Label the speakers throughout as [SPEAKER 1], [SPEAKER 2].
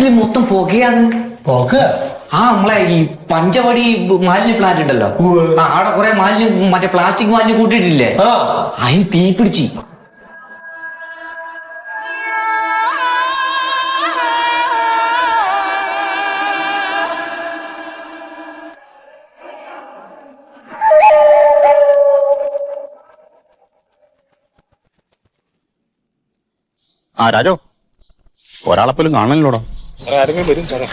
[SPEAKER 1] നാട്ടിൽ മൊത്തം പുകയാണ്.
[SPEAKER 2] പുക?
[SPEAKER 1] നമ്മളെ ഈ പഞ്ചവടി മാലിന്യ പ്ലാന്റ് ഉണ്ടല്ലോ, അവിടെ കുറെ മാലിന്യം മറ്റേ പ്ലാസ്റ്റിക് മാലിന്യം കൂട്ടിയിട്ടില്ലേ, അതിന് തീ പിടിച്ച്.
[SPEAKER 3] രാജോ, ഒരാളെപ്പോലും കാണണല്ലോടാ.
[SPEAKER 2] ആരെങ്കിലും വരും സാറേ.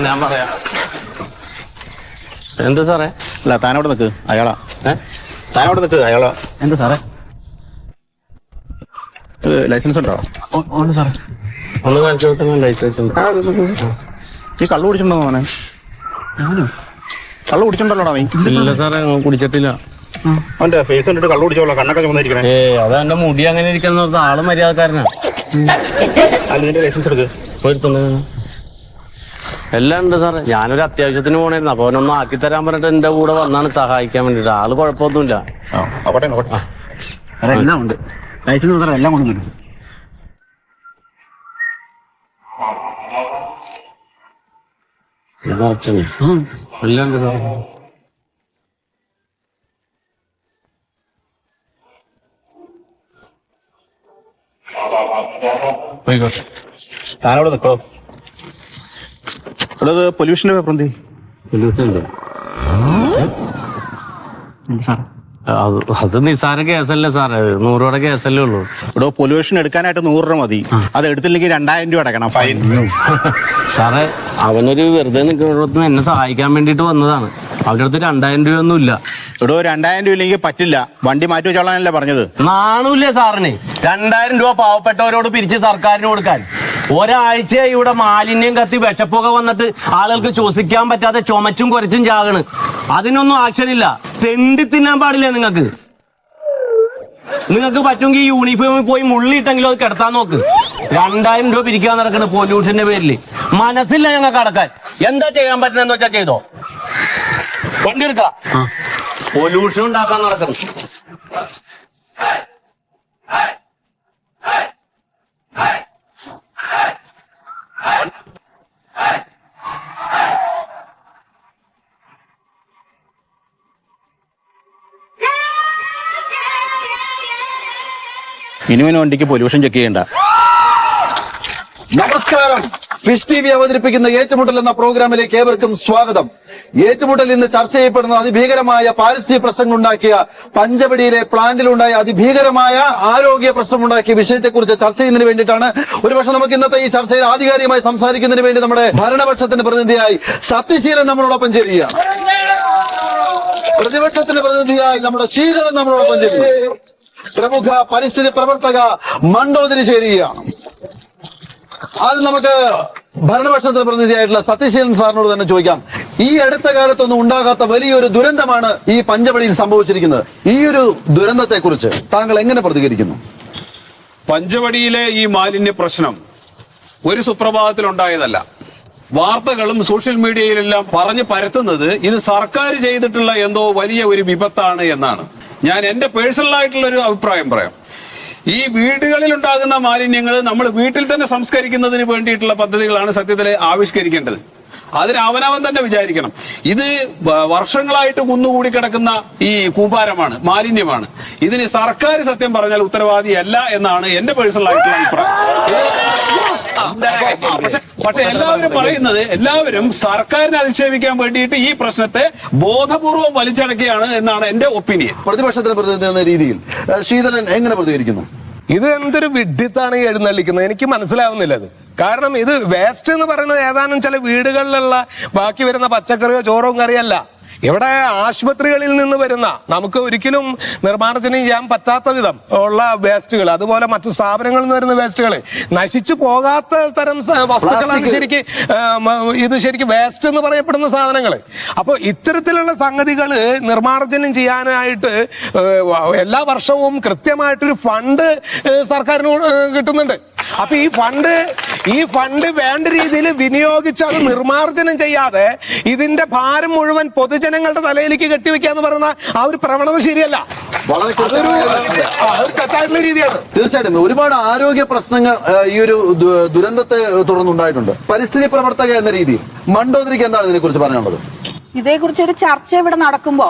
[SPEAKER 4] ഞാൻ പറയാം. എന്താ സാറേ?
[SPEAKER 3] അല്ല, താനവിടെ നിൽക്ക്, അയാളാ. താനവിടെ നിൽക്ക്, അയാളാ.
[SPEAKER 4] എന്താ സാറേ?
[SPEAKER 3] ലൈസൻസ് ഉണ്ടോ?
[SPEAKER 4] ഉണ്ട് സാറേ. ഒന്ന് കാണിച്ചു കൊടുത്താൽ ലൈസൻസ് ഉണ്ട്.
[SPEAKER 3] ഈ കള്ളു കുടിച്ചിട്ടുണ്ടോ മോനെ? കള്ളു കുടിച്ചിട്ടുണ്ടല്ലോടാ നീ?
[SPEAKER 4] ഇല്ല സാറേ, കുടിച്ചിട്ടില്ല.
[SPEAKER 3] അവന്റെ ഫേസ് കണ്ടിട്ട് കള്ളു കുടിച്ചോളാം, കണ്ണൊക്കെ ചുമന്നിരിക്കണേ.
[SPEAKER 4] അത് എന്റെ മുടി അങ്ങനെ ഇരിക്കുന്ന ആള് മര്യാദക്കാരനാ.
[SPEAKER 3] അല്ല, നിന്റെ ലൈസൻസ് എടുക്ക്.
[SPEAKER 4] എല്ലാം ഉണ്ട് സാറേ. ഞാനൊരു അത്യാവശ്യത്തിന് പോണായിരുന്നു, അപ്പൊ അവനൊന്നും ആക്കി തരാൻ പറഞ്ഞിട്ട് എന്റെ കൂടെ വന്നാണ് സഹായിക്കാൻ വേണ്ടിട്ട്. ആള് കുഴപ്പമൊന്നുമില്ല.
[SPEAKER 1] എല്ലാം ഉണ്ട്, ലൈസൻസ് എല്ലാം കൊണ്ടുവന്നു.
[SPEAKER 4] എല്ലാം ഉണ്ട് സാറേ.
[SPEAKER 3] താനവിടെ നിൽക്കോ. ഇവിടെ പൊല്യൂഷന്റെ പേപ്പർ എന്ത്?
[SPEAKER 4] അത് നിസ്സാര കേസല്ലേ സാറേ, 100 രൂപയുടെ കേസല്ലേ ഉള്ളൂ.
[SPEAKER 3] ഇവിടെ പൊല്യൂഷൻ എടുക്കാനായിട്ട് 100 രൂപ മതി. അത് എടുത്തില്ലെങ്കിൽ 2000 രൂപ അടക്കണം ഫൈൻ.
[SPEAKER 4] സാറേ, അവനൊരു വെറുതെ നിൽക്കുന്നിടത്ത് എന്നെ സഹായിക്കാൻ വേണ്ടിട്ട് വന്നതാണ്. അവരുടെ അടുത്ത് 2000 രൂപയൊന്നും ഇല്ല.
[SPEAKER 3] ഇവിടെ 2000 രൂപ ഇല്ലെങ്കിൽ പറ്റില്ല. വണ്ടി മാറ്റി വെച്ചോളാനല്ലേ പറഞ്ഞത്.
[SPEAKER 4] നാണൂല്ലേ സാറിന്? 2000 രൂപ പാവപ്പെട്ടവരോട് പിരിച്ച് സർക്കാരിന് കൊടുക്കാൻ. ഒരാഴ്ച ഇവിടെ മാലിന്യം കത്തി വിഷപ്പുക വന്നിട്ട് ആളുകൾക്ക് ശ്വസിക്കാൻ പറ്റാതെ ചുമച്ചും കുരച്ചും ചാകണ്. അതിനൊന്നും ആക്ഷൻ ഇല്ല. തെണ്ടി തിന്നാൻ പാടില്ലേ നിങ്ങൾക്ക്? നിങ്ങൾക്ക് പറ്റുമെങ്കിൽ ഈ യൂണിഫോമിൽ പോയി മുള്ളിയിട്ടെങ്കിലും അത് കിടത്താൻ നോക്ക്. 2000 രൂപ പിരിക്കാൻ നടക്കുന്നത് പൊല്യൂഷന്റെ പേരിൽ. മനസ്സില്ല ഞങ്ങൾക്ക് അടക്കാൻ. എന്താ ചെയ്യാൻ പറ്റുന്നതെന്ന് വെച്ചാൽ ചെയ്തോ. വണ്ടി എടുക്കാം, പൊല്യൂഷൻ ഉണ്ടാക്കാൻ നടക്കുന്നു.
[SPEAKER 3] ഇനിമേന് വണ്ടിക്ക് പൊല്യൂഷൻ ചെക്ക് ചെയ്യണ്ട.
[SPEAKER 5] നമസ്കാരം. ഫിഷ് ടി വി അവതരിപ്പിക്കുന്ന ഏറ്റുമുട്ടൽ എന്ന പ്രോഗ്രാമിലേക്ക് ഏവർക്കും സ്വാഗതം. ഏറ്റുമുട്ടൽ ഇന്ന് ചർച്ച ചെയ്യപ്പെടുന്ന അതിഭീകരമായ പാരിസ്ഥിതിക പ്രശ്നങ്ങളുണ്ടാക്കിയ പഞ്ചവടിയിലെ പ്ലാന്റിലുണ്ടായ അതിഭീകരമായ ആരോഗ്യ പ്രശ്നമുണ്ടാക്കിയ വിഷയത്തെക്കുറിച്ച് ചർച്ച ചെയ്യുന്നതിന് വേണ്ടിയിട്ടാണ്. ഒരുപക്ഷെ നമുക്ക് ഇന്നത്തെ ഈ ചർച്ചയിൽ ആധികാരികമായി സംസാരിക്കുന്നതിന് വേണ്ടി നമ്മുടെ ഭരണപക്ഷത്തിന്റെ പ്രതിനിധിയായി സത്യശീലൻ നമ്മളോടൊപ്പം ചേരുകയാണ്. പ്രതിപക്ഷത്തിന്റെ പ്രതിനിധിയായി നമ്മുടെ ശീതളൻ നമ്മളോടൊപ്പം ചേരുന്നു. പ്രമുഖ പരിസ്ഥിതി പ്രവർത്തക മണ്ടോദരി ചേരുകയാണ്. അത് നമുക്ക് ഭരണപക്ഷത്തിന് പ്രതിനിധിയായിട്ടുള്ള സത്യശീലൻ സാറിനോട് തന്നെ ചോദിക്കാം. ഈ അടുത്ത കാലത്തൊന്നും ഉണ്ടാകാത്ത വലിയൊരു ദുരന്തമാണ് ഈ പഞ്ചവടിയിൽ സംഭവിച്ചിരിക്കുന്നത്. ഈ ഒരു ദുരന്തത്തെ കുറിച്ച് താങ്കൾ എങ്ങനെ പ്രതികരിക്കുന്നു?
[SPEAKER 6] പഞ്ചവടിയിലെ ഈ മാലിന്യ പ്രശ്നം ഒരു സുപ്രഭാതത്തിൽ ഉണ്ടായതല്ല. വാർത്തകളും സോഷ്യൽ മീഡിയയിലെല്ലാം പറഞ്ഞു പരത്തുന്നത് ഇത് സർക്കാർ ചെയ്തിട്ടുള്ള എന്തോ വലിയ ഒരു വിപത്താണ് എന്നാണ്. ഞാൻ എന്റെ പേഴ്സണലായിട്ടുള്ള ഒരു അഭിപ്രായം പറയാം. ഈ വീടുകളിൽ ഉണ്ടാകുന്ന മാലിന്യങ്ങൾ നമ്മൾ വീട്ടിൽ തന്നെ സംസ്കരിക്കുന്നതിന് വേണ്ടിയിട്ടുള്ള പദ്ധതികളാണ് സത്യത്തിൽ ആവിഷ്കരിക്കേണ്ടത്. അതിന് അവനവൻ തന്നെ വിചാരിക്കണം. ഇത് വർഷങ്ങളായിട്ട് കുന്നുകൂടി കിടക്കുന്ന ഈ കൂമ്പാരമാണ്, മാലിന്യമാണ്. ഇതിന് സർക്കാർ സത്യം പറഞ്ഞാൽ ഉത്തരവാദിയല്ല എന്നാണ് എന്റെ പേഴ്സണൽ ആയിട്ടുള്ള അഭിപ്രായം. പക്ഷെ എല്ലാവരും സർക്കാരിനെ അധിക്ഷേപിക്കാൻ വേണ്ടിയിട്ട് ഈ പ്രശ്നത്തെ ബോധപൂർവം വലിച്ചടക്കുകയാണ് എന്നാണ് എന്റെ ഒപ്പീനിയൻ.
[SPEAKER 5] പ്രതിപക്ഷത്തിന് പ്രതിനിധി എന്ന രീതിയിൽ ശീതളൻ എങ്ങനെ പ്രതികരിക്കുന്നു?
[SPEAKER 2] ഇത് എന്തൊരു വിഡ്ഢിത്താണ് ഈ എഴുന്നള്ളിക്കുന്നത്? എനിക്ക് മനസ്സിലാവുന്നില്ല അത്. കാരണം ഇത് വേസ്റ്റ് എന്ന് പറയുന്നത് ഏതാനും ചില വീടുകളിലുള്ള ബാക്കി വരുന്ന പച്ചക്കറിയോ ചോറോ കറിയല്ല. ഇവിടെ ആശുപത്രികളിൽ നിന്ന് വരുന്ന നമുക്ക് ഒരിക്കലും നിർമ്മാർജ്ജനം ചെയ്യാൻ പറ്റാത്ത വിധം ഉള്ള വേസ്റ്റുകൾ, അതുപോലെ മറ്റു സ്ഥാപനങ്ങളിൽ നിന്ന് വരുന്ന വേസ്റ്റുകൾ, നശിച്ചു പോകാത്ത തരം വസ്തുക്കളാണ് ശരിക്കും വേസ്റ്റ് എന്ന് പറയപ്പെടുന്ന സാധനങ്ങൾ. അപ്പോൾ ഇത്തരത്തിലുള്ള സംഗതികൾ നിർമ്മാർജ്ജനം ചെയ്യാനായിട്ട് എല്ലാ വർഷവും കൃത്യമായിട്ടൊരു ഫണ്ട് സർക്കാരിന് കിട്ടുന്നുണ്ട്. അപ്പൊ ഈ ഫണ്ട് ഈ ഫണ്ട് വേണ്ട രീതിയിൽ വിനിയോഗിച്ച് അത് നിർമ്മാർജ്ജനം ചെയ്യാതെ ഇതിന്റെ ഭാരം മുഴുവൻ പൊതുജനങ്ങളുടെ തലയിലേക്ക് കെട്ടിവെക്കാന്ന് പറയുന്ന ആ ഒരു പ്രവണത ശരിയല്ല.
[SPEAKER 5] വളരെ
[SPEAKER 2] തെറ്റായിട്ടുള്ള രീതിയാണ്.
[SPEAKER 5] തീർച്ചയായിട്ടും ഒരുപാട് ആരോഗ്യ പ്രശ്നങ്ങൾ ഈ ഒരു ദുരന്തത്തെ തുടർന്നുണ്ടായിട്ടുണ്ട്. പരിസ്ഥിതി പ്രവർത്തക എന്ന രീതിയിൽ മണ്ടോദരിക്ക് എന്താണ് ഇതിനെക്കുറിച്ച് പറയാനുള്ളത്?
[SPEAKER 7] ഇതേക്കുറിച്ച് ഒരു ചർച്ച ഇവിടെ നടക്കുമ്പോ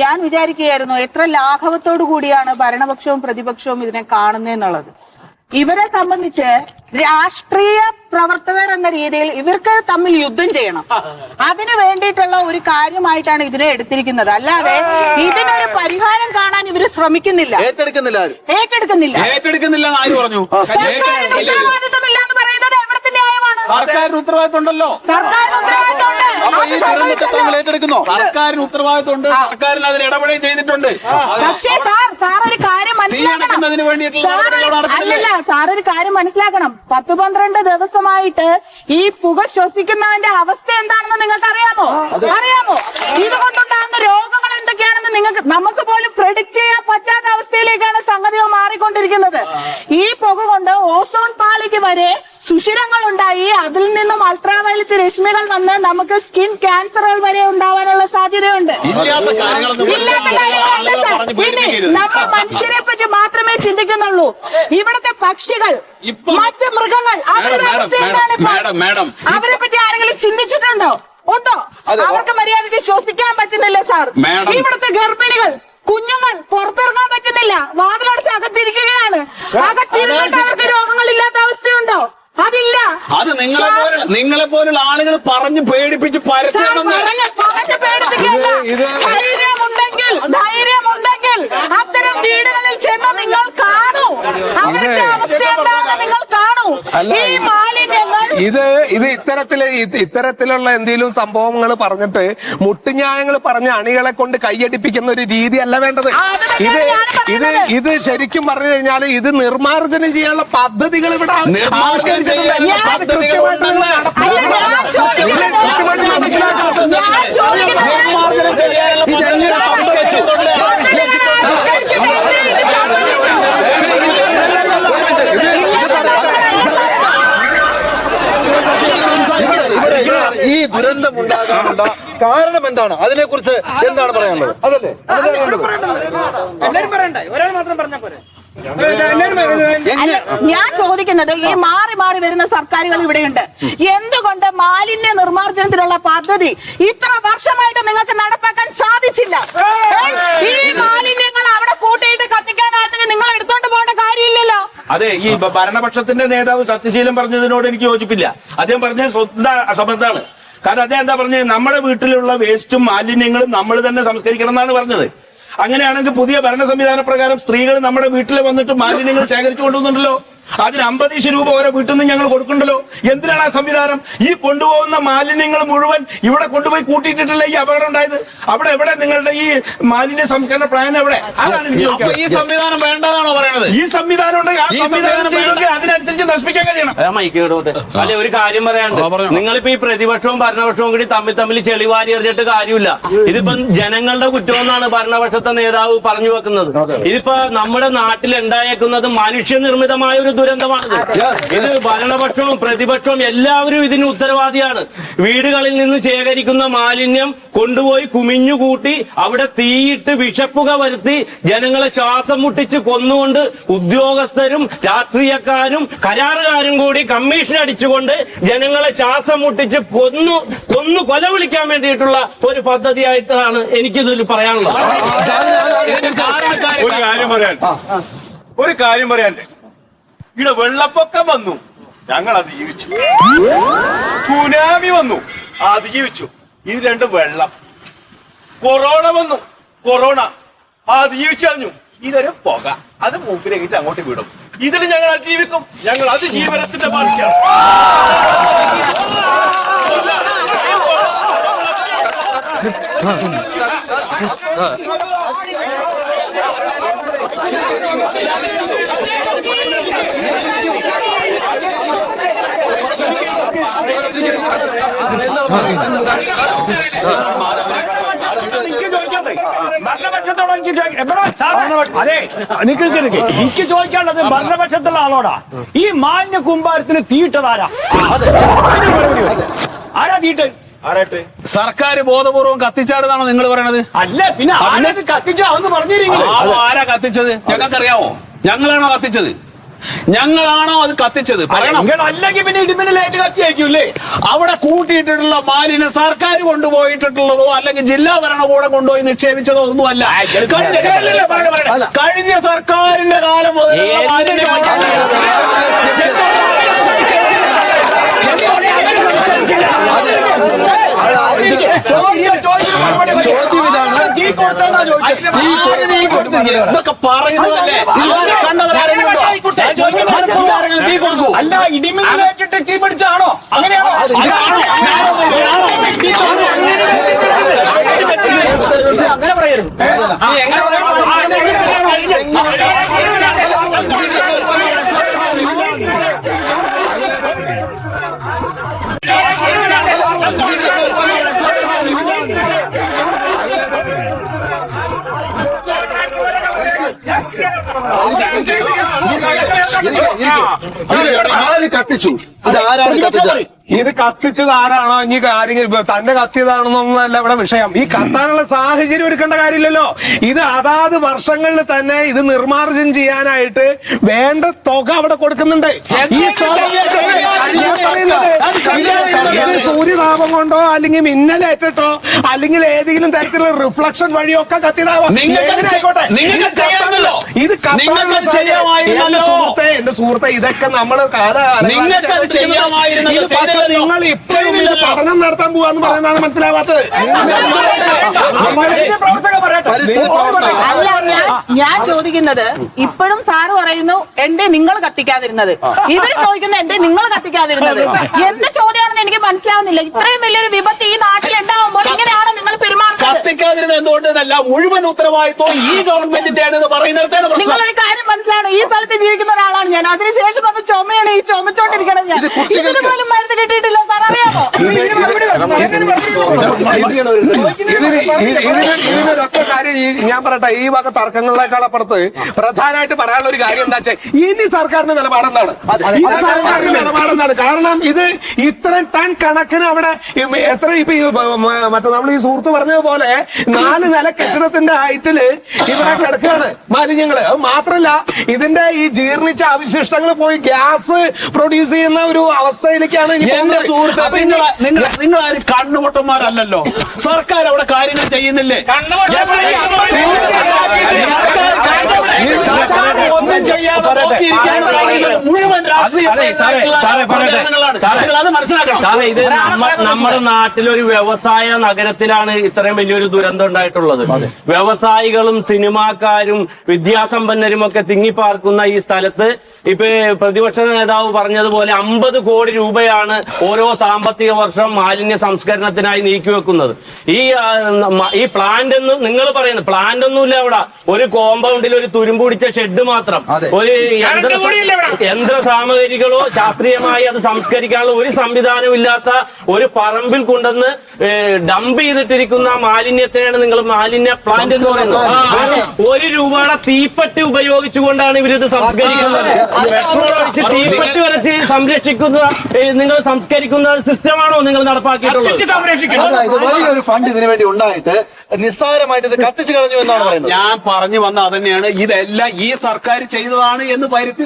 [SPEAKER 7] ഞാൻ വിചാരിക്കുകയായിരുന്നു എത്ര ലാഘവത്തോടു കൂടിയാണ് ഭരണപക്ഷവും പ്രതിപക്ഷവും ഇതിനെ കാണുന്നതെന്നുള്ളത്. ഇവരെ സംബന്ധിച്ച് രാഷ്ട്രീയ പ്രവർത്തകർ എന്ന രീതിയിൽ ഇവർക്ക് തമ്മിൽ യുദ്ധം ചെയ്യണം. അതിനു വേണ്ടിയിട്ടുള്ള ഒരു കാര്യമായിട്ടാണ് ഇതിനെ എടുത്തിരിക്കുന്നത്. അല്ലാതെ ഇതിനൊരു പരിഹാരം കാണാൻ ഇവര് ശ്രമിക്കുന്നില്ല,
[SPEAKER 6] ഏറ്റെടുക്കുന്നില്ല ആര് പറഞ്ഞു?
[SPEAKER 7] സർക്കാരിന് ഉത്തരവാദിത്തമില്ല എന്ന് പറയുന്നത് എവിടത്തെ ന്യായമാണ്?
[SPEAKER 6] സർക്കാരിന് ഉത്തരവാദിത്തം ഉണ്ടല്ലോ.
[SPEAKER 7] സർക്കാരിന് ഉത്തരവാദിത്തമുണ്ട്.
[SPEAKER 6] സർക്കാരിന് ഉത്തരവാദിത്തമുണ്ട്. സർക്കാരിന് അതിൽ ഇടപെടുകയും ചെയ്തിട്ടുണ്ട്.
[SPEAKER 7] പക്ഷേ സാർ ഒരു കാര്യം മനസ്സിലാക്കണം. അല്ലല്ല, സാർ ഒരു കാര്യം മനസ്സിലാക്കണം. 10-12 ദിവസമായിട്ട് ഈ പുക ശ്വസിക്കുന്നവന്റെ അവസ്ഥ എന്താണെന്ന് നിങ്ങൾക്ക് അറിയാമോ? ഇതുകൊണ്ടുണ്ടാകുന്ന രോഗങ്ങൾ എന്തൊക്കെയാണെന്ന് നമുക്ക് പോലും പ്രെഡിക്റ്റ് ചെയ്യാൻ പറ്റാത്ത അവസ്ഥയിലേക്കാണ് സംഗതികൾ മാറിക്കൊണ്ടിരിക്കുന്നത്. ഈ പുക കൊണ്ട് ഓസോൺ പാളിക്ക് വരെ സുഷിരങ്ങൾ ഉണ്ടായി, അതിൽ നിന്നും അൾട്രാവയലറ്റ് രശ്മികൾ വന്ന് നമുക്ക് സ്കിൻ ക്യാൻസറുകൾ വരെ ഉണ്ടാവാനുള്ള സാധ്യതയുണ്ട്. നമ്മൾ മനുഷ്യരെ പറ്റി മാത്രമേ ചിന്തിക്കുന്നുള്ളൂ. ഇവിടുത്തെ പക്ഷികൾ, മറ്റ് മൃഗങ്ങൾ, അവരെ പറ്റി ആരെങ്കിലും ചിന്തിച്ചിട്ടുണ്ടോ? ഉണ്ടോ? അവർക്ക് മര്യാദയ്ക്ക് ശ്വസിക്കാൻ പറ്റുന്നില്ല സാർ. ഇവിടുത്തെ ഗർഭിണികൾ, കുഞ്ഞുങ്ങൾ പുറത്തിറങ്ങാൻ പറ്റുന്നില്ല, വാതിലടച്ച് അകത്തിരിക്കുകയാണ്. അകത്തിരുന്നിട്ട് അവർക്ക് രോഗങ്ങളില്ലാത്ത അവസ്ഥയുണ്ടോ? അതില്ല.
[SPEAKER 6] അത് നിങ്ങളെ പോലുള്ള ആളുകൾ പറഞ്ഞു പേടിപ്പിച്ച്
[SPEAKER 7] ധൈര്യമുണ്ടെങ്കിൽ അത്തരം വീടുകളിൽ ചെന്ന് നിങ്ങൾ കാണൂ. അവരുടെ അവസ്ഥ എന്താണെന്ന് നിങ്ങൾ കാണൂ. ഈ മാലിന്യങ്ങൾ
[SPEAKER 2] ഇത് ഇത്തരത്തിലുള്ള എന്തെങ്കിലും സംഭവങ്ങൾ പറഞ്ഞിട്ട് മുട്ടുന്യായങ്ങൾ പറഞ്ഞ അണികളെ കൊണ്ട് കൈയടിപ്പിക്കുന്ന ഒരു രീതിയല്ല വേണ്ടത്. ഇത് ശരിക്കും പറഞ്ഞു കഴിഞ്ഞാൽ ഇത് നിർമ്മാർജ്ജനം ചെയ്യാനുള്ള പദ്ധതികൾ ഇവിടെ
[SPEAKER 5] ഈ ദുരന്തം ഉണ്ടാകാനുള്ള കാരണം എന്താണ്? അതിനെക്കുറിച്ച് എന്താണ് പറയാനുള്ളത്? അതല്ലേ
[SPEAKER 7] ഞാൻ ചോദിക്കുന്നത്, ഈ മാറി മാറി വരുന്ന സർക്കാരുകൾ ഇവിടെയുണ്ട്, എന്തുകൊണ്ട് മാലിന്യ നിർമ്മാർജ്ജനത്തിനുള്ള പദ്ധതി ഇത്ര വർഷമായിട്ട് നിങ്ങൾക്ക് നടപ്പാക്കാൻ സാധിച്ചില്ല? ഈ മാലിന്യങ്ങൾ അവിടെ കൂട്ടിയിട്ട് കത്തിക്കാനായിരുന്നെങ്കിൽ നിങ്ങൾ എടുത്തോണ്ട് പോകേണ്ട കാര്യമില്ലല്ലോ.
[SPEAKER 8] അതെ, ഈ ഭരണപക്ഷത്തിന്റെ നേതാവ് സത്യശീലൻ പറഞ്ഞതിനോട് എനിക്ക് യോജിപ്പില്ല. അദ്ദേഹം പറഞ്ഞത് സ്വന്തം അസംബന്ധമാണ്. കാരണം അദ്ദേഹം എന്താ പറഞ്ഞത്, നമ്മുടെ വീട്ടിലുള്ള വേസ്റ്റും മാലിന്യങ്ങളും നമ്മൾ തന്നെ സംസ്കരിക്കണം എന്നാണ് പറഞ്ഞത്. അങ്ങനെയാണെങ്കിൽ പുതിയ ഭരണ സംവിധാന പ്രകാരം സ്ത്രീകൾ നമ്മുടെ വീട്ടിൽ വന്നിട്ട് മാലിന്യങ്ങൾ ശേഖരിച്ചു കൊണ്ടുവന്നുണ്ടല്ലോ. അതിന് 50 രൂപ ഓരോ വീട്ടിൽ നിന്ന് ഞങ്ങൾ കൊടുക്കണ്ടല്ലോ. എന്തിനാണ് ആ സംവിധാനം? ഈ കൊണ്ടുപോകുന്ന മാലിന്യങ്ങൾ മുഴുവൻ ഇവിടെ കൊണ്ടുപോയി കൂട്ടിയിട്ടിട്ടല്ലേ ഈ അപകടം ഉണ്ടായത്. അവിടെ എവിടെ നിങ്ങളുടെ ഈ മാലിന്യ സംസ്കരണ പ്ലാൻ എവിടെ? അതാണ്
[SPEAKER 6] ഈ സംവിധാനം വേണ്ടതാണോ പറയണത്?
[SPEAKER 8] ഈ സംവിധാനം ഉണ്ടെങ്കിൽ ആ സംവിധാനം ചെയ്തെങ്കിൽ അതിനനുസരിച്ച് നശിപ്പിക്കാൻ കഴിയണം.
[SPEAKER 4] അല്ലെ, ഒരു കാര്യം പറയാനുണ്ട്. നിങ്ങളിപ്പോ ഈ പ്രതിപക്ഷവും ഭരണപക്ഷവും കൂടി തമ്മിൽ ചെളിവാരി എറിഞ്ഞിട്ട് കാര്യമില്ല. ഇതിപ്പം ജനങ്ങളുടെ കുറ്റമെന്നാണ് ഭരണപക്ഷത്തെ നേതാവ് പറഞ്ഞു വെക്കുന്നത്. ഇതിപ്പോ നമ്മുടെ നാട്ടിൽ ഉണ്ടായേക്കുന്നത് മനുഷ്യനിർമ്മിതമായ ഒരു ദുരന്തമാണിത്. ഇത് ഭരണപക്ഷവും പ്രതിപക്ഷവും എല്ലാവരും ഇതിന് ഉത്തരവാദിയാണ്. വീടുകളിൽ നിന്ന് ശേഖരിക്കുന്ന മാലിന്യം കൊണ്ടുപോയി കുമിഞ്ഞുകൂട്ടി അവിടെ തീയിട്ട് വിഷപ്പുക വരുത്തി ജനങ്ങളെ ശ്വാസം മുട്ടിച്ച് കൊന്നുകൊണ്ട് ഉദ്യോഗസ്ഥരും രാഷ്ട്രീയക്കാരും കരാറുകാരും കൂടി കമ്മീഷൻ അടിച്ചുകൊണ്ട് ജനങ്ങളെ ശ്വാസം മുട്ടിച്ച് കൊല വിളിക്കാൻ വേണ്ടിയിട്ടുള്ള ഒരു പദ്ധതിയായിട്ടാണ് എനിക്കിതിൽ പറയാനുള്ളത്.
[SPEAKER 9] ഒരു കാര്യം പറയാൻ ഇവിടെ വെള്ളപ്പൊക്കം വന്നു, ഞങ്ങൾ അതിജീവിച്ചു. സുനാമി വന്നു, അതിജീവിച്ചു. ഇത് രണ്ടും വെള്ളം. കൊറോണ വന്നു, കൊറോണ അതിജീവിച്ചു കഴിഞ്ഞു. ഇതൊരു പുക, അത് മൂക്കിലേക്കിട്ട് അങ്ങോട്ട് വിടും. ഇതിൽ ഞങ്ങൾ അതിജീവിക്കും. ഞങ്ങൾ അതിജീവനത്തിന്റെ പാർട്ടിയാണ്.
[SPEAKER 8] ഭരണപക്ഷത്തോടെ അതെ എനിക്ക് ചോദിക്കാനുള്ളത് ഭരണപക്ഷത്തുള്ള ആളോടാ ഈ മാലിന്യ കുമ്പാരത്തിന് തീയിട്ടതാരാ? ആരാ തീയിട്ട്?
[SPEAKER 6] സർക്കാർ ബോധപൂർവം കത്തിച്ചാടുന്നാണോ നിങ്ങൾ പറയണത്?
[SPEAKER 8] അല്ല പിന്നെ ആരത് കത്തിച്ചോ അതൊന്ന് പറഞ്ഞിരിക്കും.
[SPEAKER 6] ആരാ കത്തിച്ചത്? ഞങ്ങൾക്കറിയാമോ? ഞങ്ങളാണോ കത്തിച്ചത്? ഞങ്ങളാണോ അത് കത്തിച്ചത്?
[SPEAKER 8] അല്ലെങ്കിൽ പിന്നെ ഇടിമിന്നലായിട്ട് കത്തിയായിരിക്കൂല്ലേ?
[SPEAKER 6] അവിടെ കൂട്ടിയിട്ടിട്ടുള്ള മാലിന്യം സർക്കാർ കൊണ്ടുപോയിട്ടുള്ളതോ അല്ലെങ്കിൽ ജില്ലാ ഭരണകൂടം കൊണ്ടുപോയി നിക്ഷേപിച്ചതോ ഒന്നുമല്ല. കഴിഞ്ഞ സർക്കാരിന്റെ കാലം മുതലുള്ള മാലിന്യം
[SPEAKER 5] ചോദ്യം ഇതാണ്,
[SPEAKER 6] ഇതൊക്കെ പറയുന്നതല്ലേ? തീ കൊടുക്കൂ.
[SPEAKER 8] അല്ല ഇടിമിന്നലേറ്റിട്ട് തീ പിടിച്ചാണോ? അങ്ങനെയാണോ? അങ്ങനെ പറയരുത്.
[SPEAKER 5] ആര് കത്തിച്ചു? ഇത് ആരാണ് കത്തിച്ചത്?
[SPEAKER 2] ഇത് കത്തിച്ചത് ആരാണോ ഇനി ആരെങ്കിലും തന്നെ കത്തിയതാണെന്നൊന്നല്ല ഇവിടെ വിഷയം. ഈ കത്താനുള്ള സാഹചര്യം ഒരുക്കേണ്ട കാര്യമില്ലല്ലോ. ഇത് അതാത് വർഷങ്ങളിൽ തന്നെ ഇത് നിർമ്മാർജ്ജനം ചെയ്യാനായിട്ട് വേണ്ട തുക അവിടെ കൊടുക്കുന്നുണ്ട്. ഈ ഇത് സൂര്യതാപം കൊണ്ടോ അല്ലെങ്കിൽ മിന്നലേറ്റിട്ടോ അല്ലെങ്കിൽ ഏതെങ്കിലും തരത്തിലുള്ള റിഫ്ലക്ഷൻ വഴിയോ ഒക്കെ കത്തിയതാവാം. ഇത് എന്റെ സുഹൃത്തെ ഇതൊക്കെ നമ്മള് നിങ്ങൾ ഇപ്പോഴും ഇത് പഠനം നടത്താൻ പോവാന്ന് പറയുന്നതാണ് മനസ്സിലാവാത്തത്.
[SPEAKER 7] അല്ല ഞാൻ ചോദിക്കുന്നത്, ഇപ്പോഴും സാറ് പറയുന്നു എന്റെ നിങ്ങൾ കത്തിക്കാതിരുന്നത്, ഇവര് ചോദിക്കുന്നു എന്റെ നിങ്ങൾ കത്തിക്കാതിരുന്നത്. എന്ത് ചോദ്യമാണെന്ന് എനിക്ക് മനസ്സിലാവുന്നില്ല. ഇത്രയും വലിയൊരു വിപത്ത് ഈ നാട്ടിൽ ഉണ്ടാവുമ്പോൾ ഇങ്ങനെയാണ് നിങ്ങൾ പെരുമാറുന്നത്.
[SPEAKER 6] കത്തിക്കാതിരുന്നത് എന്തുകൊണ്ടെന്നല്ല, മുഴുവൻ ഉത്തരവാദിത്വം ഈ ഗവൺമെന്റിന്റെ ആണെന്ന് പറയുന്നിടത്താണ് പ്രശ്നം.
[SPEAKER 7] നിങ്ങളൊരു കാര്യം മനസ്സിലാണ്, ഈ സ്ഥലത്ത് ജീവിക്കുന്ന ഒരാളാണ് ഞാൻ. അതിനുശേഷം വന്ന് ചുമയാണ് ഈ ചുമച്ചോണ്ടിരിക്കണം ഞാൻ. ഇതിന് പോലും മരുന്ന് കിട്ടിയിട്ടില്ല സാർ, അറിയാമോ?
[SPEAKER 2] ഇതിനൊരൊറ്റ കാര്യം ഞാൻ പറയട്ടെ, ഈ വക തർക്കങ്ങളെക്കാൾ അപ്പുറത്ത് പ്രധാനമായിട്ട് പറയാനുള്ള ഒരു കാര്യം എന്താ വെച്ചാൽ ഇനി സർക്കാരിന്റെ നിലപാടെന്താണ്? സർക്കാരിന്റെ നിലപാടെന്താണ്? കാരണം ഇത് ഇത്ര ടൺ കണക്കിന് അവിടെ എത്ര ഇപ്പൊ മറ്റേ നമ്മൾ ഈ സുഹൃത്ത് പറഞ്ഞതുപോലെ 4 നില കെട്ടിടത്തിന്റെ ഹൈറ്റില് ഇവിടെ കിടക്കുകയാണ് മാലിന്യങ്ങള്. അത് മാത്രല്ല ഇതിന്റെ ഈ ജീർണിച്ച അവശിഷ്ടങ്ങൾ പോയി ഗ്യാസ് പ്രൊഡ്യൂസ് ചെയ്യുന്ന ഒരു അവസ്ഥയിലേക്കാണ്
[SPEAKER 6] നിങ്ങൾ ആരും കണ്ണുപൊട്ടന്മാരല്ലോ. സർക്കാർ അവിടെ കാര്യങ്ങൾ ചെയ്യുന്നില്ലേ? ഒന്നും ചെയ്യാതെ മുഴുവൻ
[SPEAKER 4] സാറേ, ഇത് നമ്മുടെ നാട്ടിലൊരു വ്യവസായ നഗരത്തിലാണ് ഇത്രയും വലിയൊരു ദുരന്തം ഉണ്ടായിട്ടുള്ളത്. വ്യവസായികളും സിനിമാക്കാരും വിദ്യാസമ്പന്നരും ഒക്കെ തിങ്ങിപ്പാർക്കുന്ന ഈ സ്ഥലത്ത് ഇപ്പൊ പ്രതിപക്ഷ നേതാവ് പറഞ്ഞതുപോലെ 50 കോടി രൂപയാണ് ഓരോ സാമ്പത്തിക വർഷം മാലിന്യ സംസ്കരണത്തിനായി നീക്കിവെക്കുന്നത്. ഈ പ്ലാന്റ് എന്ന് നിങ്ങൾ പറയുന്നത് പ്ലാന്റ് ഒന്നുമില്ല. അവിടെ ഒരു കോമ്പൗണ്ടിൽ ഒരു തുരുമ്പ് പിടിച്ച ഷെഡ് മാത്രം, ഒരു യന്ത്ര സാമഗ്രികളോ ശാസ്ത്രീയമായി അത് സംസ്കരിക്കാനുള്ള ഒരു സംവിധാനം ഇല്ലാത്ത ഒരു പറമ്പിൽ കൊണ്ടുവന്ന് ഡംപ് ചെയ്തിട്ടിരിക്കുന്ന മാലിന്യത്തെയാണ് നിങ്ങൾ മാലിന്യ പ്ലാന്റ് എന്ന് പറയുന്നത്. 1 രൂപയുടെ തീപ്പെട്ടി ഉപയോഗിച്ചുകൊണ്ടാണ് ഇവരിത് സംസ്കരിക്കുന്നത്. പെട്രോൾ ഒഴിച്ച് തീപ്പെട്ടി വരച്ച് സംരക്ഷിക്കുന്ന നിങ്ങൾ സംസ്കരിക്കുന്ന സിസ്റ്റമാണോ നിങ്ങൾ നടപ്പാക്കിയിട്ടുള്ളത്?
[SPEAKER 5] വലിയൊരു ഫണ്ട് ഇതിനു വേണ്ടി ഉണ്ടായിട്ട് നിസ്സാരമായിട്ട് ഇത് കത്തിച്ചു കളഞ്ഞു എന്നാണ് പറയുന്നത്.
[SPEAKER 6] ഞാൻ പറഞ്ഞു വന്ന അതന്നെയാണ്, ഇതെല്ലാം ഈ സർക്കാർ ചെയ്തതാണ് എന്ന് വരുത്തി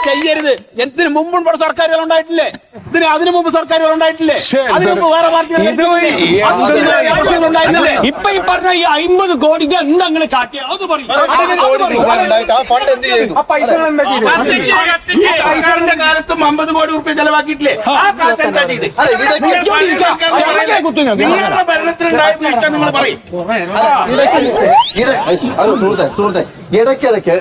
[SPEAKER 6] ചെയ്യരുത്. എന്തിനു മുമ്പും സർക്കാരുകൾ ഉണ്ടായിട്ടില്ലേ? അതിനു മുമ്പ് സർക്കാരുകൾ ഉണ്ടായിട്ടില്ലേ? അതിനു മുമ്പ് വേറെ പാർട്ടികൾ ഉണ്ടായിരുന്നില്ലേ?
[SPEAKER 8] ഇപ്പൊ ഈ പറഞ്ഞ ഈ 50 കോടി എന്താ നിങ്ങൾ കാട്ടിയ അത് പറയും. സർക്കാരിന്റെ കാലത്തും 50 കോടി രൂപ ചെലവാക്കിയിട്ടില്ലേ? ആ കാശ് എന്താ ചെയ്ത്? നിങ്ങളുടെ ഭരണത്തിലുണ്ടായ വീഴ്ച നിങ്ങൾ പറയും.
[SPEAKER 5] സുഹൃത്തെ, ഇടയ്ക്കിടയ്ക്ക്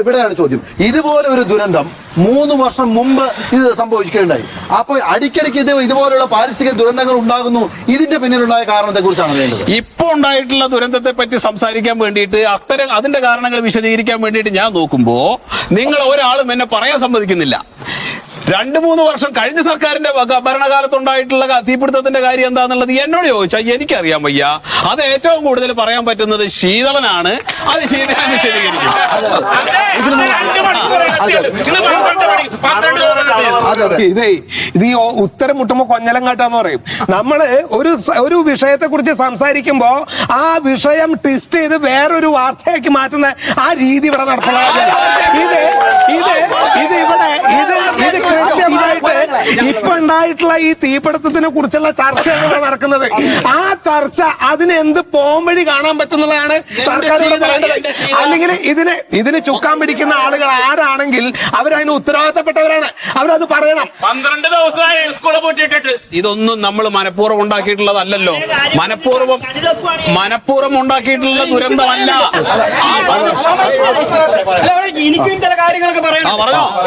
[SPEAKER 5] ഇവിടെയാണ് ചോദ്യം. ഇതുപോലെ ഒരു ദുരന്തം 3 വർഷം മുമ്പ് ഇത് സംഭവിക്കുകയുണ്ടായി. അപ്പോൾ അടിക്കടിക്ക് ഇതുപോലുള്ള പാരിസ്ഥിതിക ദുരന്തങ്ങൾ ഉണ്ടാകുന്നു. ഇതിന്റെ പിന്നിലുണ്ടായ കാരണത്തെ കുറിച്ചാണ് വേണ്ടത്.
[SPEAKER 6] ഇപ്പൊ ഉണ്ടായിട്ടുള്ള ദുരന്തത്തെ പറ്റി സംസാരിക്കാൻ വേണ്ടിയിട്ട് അതിന്റെ കാരണങ്ങൾ വിശദീകരിക്കാൻ വേണ്ടിയിട്ട് ഞാൻ നോക്കുമ്പോ നിങ്ങൾ ഒരാളും എന്നെ പറയാൻ സമ്മതിക്കുന്നില്ല. 2-3 വർഷം കഴിഞ്ഞ സർക്കാരിന്റെ ഭരണകാലത്തുണ്ടായിട്ടുള്ള തീപിടുത്തത്തിന്റെ കാര്യം എന്താന്നുള്ളത് എന്നോട് ചോദിച്ചാൽ എനിക്കറിയാൻ വയ്യ. അത് ഏറ്റവും കൂടുതൽ പറയാൻ പറ്റുന്നത് ശീതളനാണ്. അത് ശീതളൻ വിശദീകരിക്കും.
[SPEAKER 2] ഇത് ഈ ഉത്തരം മുട്ടുമ്പോ കൊഞ്ഞലം കാട്ടാന്ന് പറയും. നമ്മള് ഒരു വിഷയത്തെ കുറിച്ച് സംസാരിക്കുമ്പോ ആ വിഷയം ട്വിസ്റ്റ് ചെയ്ത് വേറൊരു വാർത്തയാക്കി മാറ്റുന്ന ആ രീതി ഇവിടെ നടപ്പിലാക്കുക. ഇത് കൃത്യമായിട്ട് ഇപ്പൊ ഉണ്ടായിട്ടുള്ള ഈ തീപിടുത്തത്തിനെ കുറിച്ചുള്ള ചർച്ചയാണ് ഇവിടെ നടക്കുന്നത്. ആ ചർച്ച അതിന് എന്ത് പോംവഴി കാണാൻ പറ്റുന്നതാണ് സർക്കാരിനോട് പറയേണ്ടത്. അല്ലെങ്കിൽ ഇതിന് ചുക്കാൻ പിടിക്കുന്ന ആളുകൾ ആരാണെങ്കിൽ അവരതിന് ഉത്തരവാദിത്തപ്പെട്ടവരാണ്. അവരത് പറയണം.
[SPEAKER 8] 12 ദിവസമായി സ്കൂളിൽ പോയിട്ട്
[SPEAKER 6] ഇതൊന്നും നമ്മൾ മനഃപൂർവ്വം ഉണ്ടാക്കിയിട്ടുള്ളതല്ലോ. മനഃപൂർവ്വം ഉണ്ടാക്കിയിട്ടുള്ള ദുരന്തമല്ല.
[SPEAKER 10] എനിക്കും ചില കാര്യങ്ങളൊക്കെ പറയണം.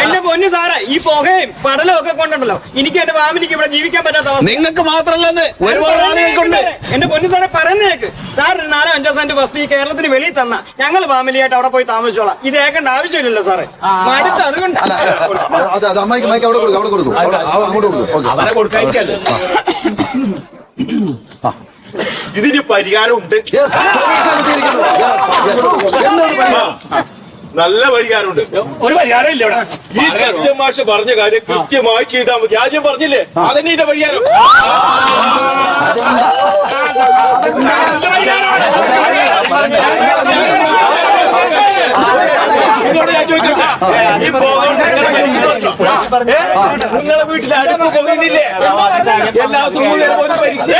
[SPEAKER 10] എന്റെ പൊന്നു സാറേ, ഈ പുകയും പടലും ഒക്കെ കൊണ്ടുണ്ടല്ലോ എനിക്ക് എന്റെ ഫാമിലിക്ക് ഇവിടെ ജീവിക്കാൻ പറ്റാത്ത അവസ്ഥ.
[SPEAKER 6] നിങ്ങൾക്ക് മാത്രമല്ലെന്ന് ഒരുപാട് ആളുകൾക്കുണ്ട്.
[SPEAKER 10] എന്റെ പൊന്നു സാറെ പറയുന്നേക്ക്. സാർ 4-5 സെന്റ് ഫസ്റ്റ് ഈ കേരളത്തിന് വെളിയിൽ തന്ന ഞങ്ങൾ ഫാമിലിയായിട്ട് അവിടെ പോയി താമസിച്ചോളാം. ഇത് ഏക്കേണ്ട ആവശ്യമില്ലല്ലോ സാറേ. മടുത്ത് അതുകൊണ്ട്
[SPEAKER 5] അമ്മായിക്ക് മൈക്ക് അവിടെ കൊടുക്കും, അങ്ങോട്ട് കൊടുക്കും.
[SPEAKER 9] ഇതിന് പരിഹാരമുണ്ട്. നല്ല പരിഹാരമുണ്ട്.
[SPEAKER 8] ഒരു പരിഹാരം ഇല്ല ഇവിടെ.
[SPEAKER 9] ഈ സത്യമാഷ് പറഞ്ഞ കാര്യം കൃത്യമായി ചെയ്താൽ മതി. ആദ്യം പറഞ്ഞില്ലേ, അതന്നെ ഇതിന്റെ പരിഹാരം. നിങ്ങളെ വീട്ടിൽ അടുപ്പ് പോകുന്നില്ലേ? എല്ലാ ദിവസവും ഒരു പരീക്ഷ.